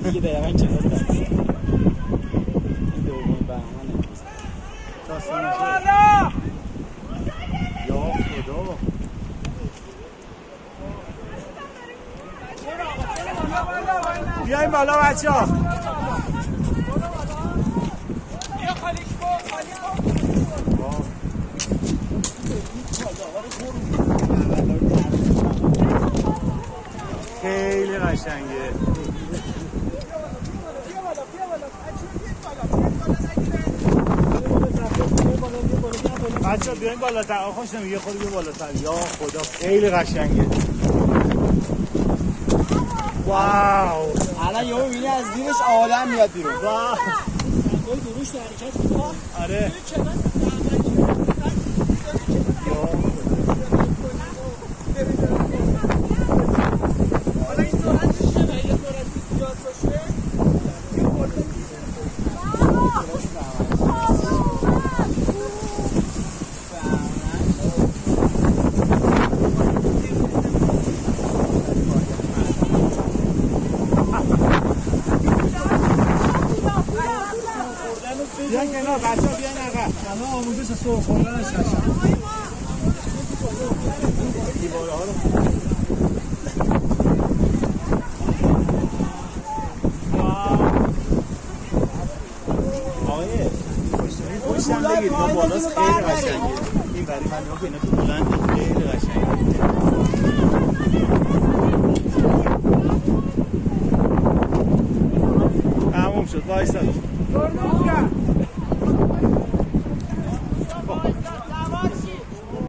دیگه دقیقا چقدر دست این دومین بهمنه یا خدا بیایم بالا بچه ها خیلی قشنگه بچه ها بیایم بالاتر آخوش نمیگه خود بیا بالاتر یا خدا خیلی قشنگه واو الان یهو میبینی از زیرش آدم میاد بیرون واو گل دروش در حرکت میکنه آره حالا این سرعتش چه یه سرعتی زیاد باشه بیان کنار بچه ها بیان عقب همه آموزش سرخ خوردن ششم دیواره ها رو آقای پشتم بگید ما بالاست خیلی قشنگه این بری من نگاه که اینا تو بلند خیلی قشنگه تموم شد وایسا